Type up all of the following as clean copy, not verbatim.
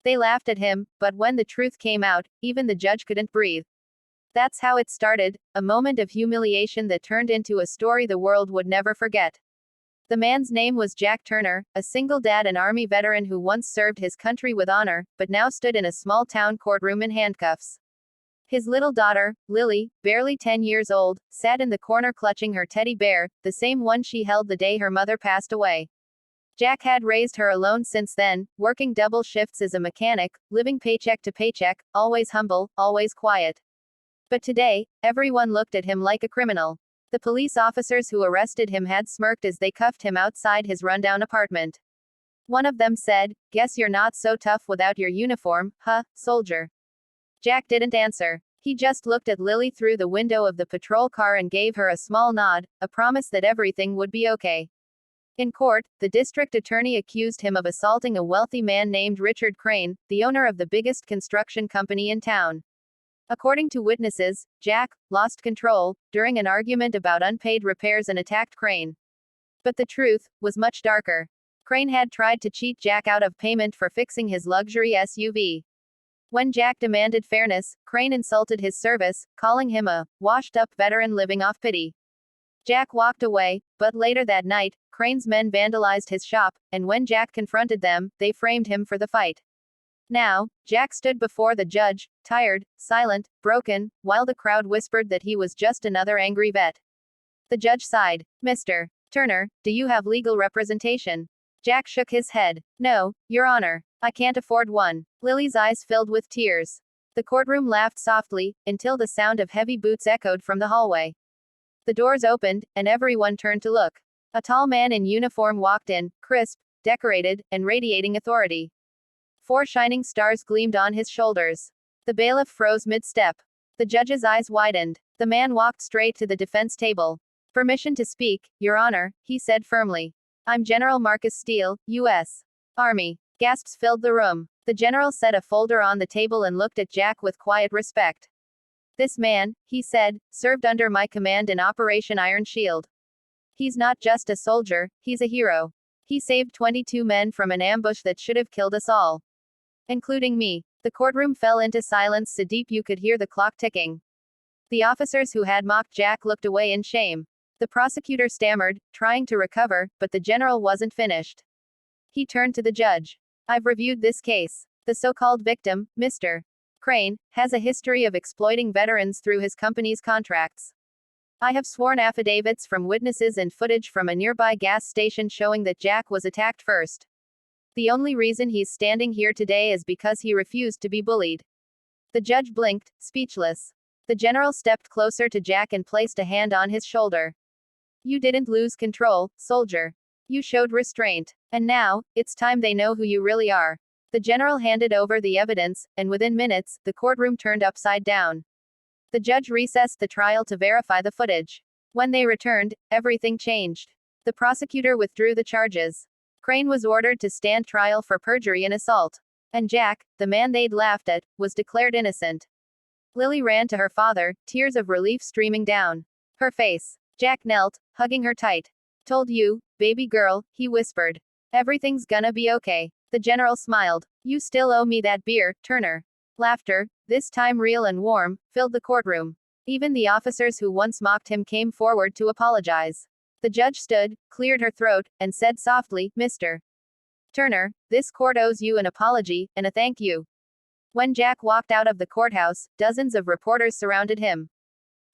They laughed at him, but when the truth came out, even the judge couldn't breathe. That's how it started, a moment of humiliation that turned into a story the world would never forget. The man's name was Jack Turner, a single dad and Army veteran who once served his country with honor, but now stood in a small town courtroom in handcuffs. His little daughter, Lily, barely 10 years old, sat in the corner clutching her teddy bear, the same one she held the day her mother passed away. Jack had raised her alone since then, working double shifts as a mechanic, living paycheck to paycheck, always humble, always quiet. But today, everyone looked at him like a criminal. The police officers who arrested him had smirked as they cuffed him outside his rundown apartment. One of them said, "Guess you're not so tough without your uniform, huh, soldier?" Jack didn't answer. He just looked at Lily through the window of the patrol car and gave her a small nod, a promise that everything would be okay. In court, the district attorney accused him of assaulting a wealthy man named Richard Crane, the owner of the biggest construction company in town. According to witnesses, Jack lost control during an argument about unpaid repairs and attacked Crane. But the truth was much darker. Crane had tried to cheat Jack out of payment for fixing his luxury SUV. When Jack demanded fairness, Crane insulted his service, calling him a washed-up veteran living off pity. Jack walked away, but later that night, Crane's men vandalized his shop, and when Jack confronted them, they framed him for the fight. Now, Jack stood before the judge, tired, silent, broken, while the crowd whispered that he was just another angry vet. The judge sighed. "Mr. Turner, do you have legal representation?" Jack shook his head. "No, Your Honor. I can't afford one." Lily's eyes filled with tears. The courtroom laughed softly, until the sound of heavy boots echoed from the hallway. The doors opened, and everyone turned to look. A tall man in uniform walked in, crisp, decorated, and radiating authority. 4 shining stars gleamed on his shoulders. The bailiff froze mid-step. The judge's eyes widened. The man walked straight to the defense table. "Permission to speak, Your Honor," he said firmly. "I'm General Marcus Steele, U.S. Army." Gasps filled the room. The general set a folder on the table and looked at Jack with quiet respect. "This man," he said, "served under my command in Operation Iron Shield. He's not just a soldier, he's a hero. He saved 22 men from an ambush that should have killed us all. Including me." The courtroom fell into silence so deep you could hear the clock ticking. The officers who had mocked Jack looked away in shame. The prosecutor stammered, trying to recover, but the general wasn't finished. He turned to the judge. "I've reviewed this case. The so-called victim, Mr. Crane, has a history of exploiting veterans through his company's contracts. I have sworn affidavits from witnesses and footage from a nearby gas station showing that Jack was attacked first. The only reason he's standing here today is because he refused to be bullied." The judge blinked, speechless. The general stepped closer to Jack and placed a hand on his shoulder. "You didn't lose control, soldier. You showed restraint. And now, it's time they know who you really are." The general handed over the evidence, and within minutes, the courtroom turned upside down. The judge recessed the trial to verify the footage. When they returned, everything changed. The prosecutor withdrew the charges. Crane was ordered to stand trial for perjury and assault. And Jack, the man they'd laughed at, was declared innocent. Lily ran to her father, tears of relief streaming down her face. Jack knelt, hugging her tight. "Told you, baby girl," he whispered. "Everything's gonna be okay." The general smiled. "You still owe me that beer, Turner." Laughter, this time real and warm, filled the courtroom. Even the officers who once mocked him came forward to apologize. The judge stood, cleared her throat, and said softly, "Mr. Turner, this court owes you an apology, and a thank you." When Jack walked out of the courthouse, dozens of reporters surrounded him.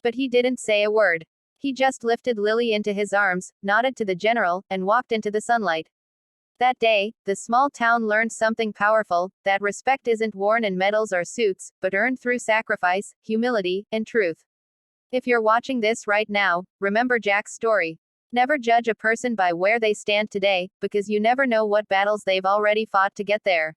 But he didn't say a word. He just lifted Lily into his arms, nodded to the general, and walked into the sunlight. That day, the small town learned something powerful, that respect isn't worn in medals or suits, but earned through sacrifice, humility, and truth. If you're watching this right now, remember Jack's story. Never judge a person by where they stand today, because you never know what battles they've already fought to get there.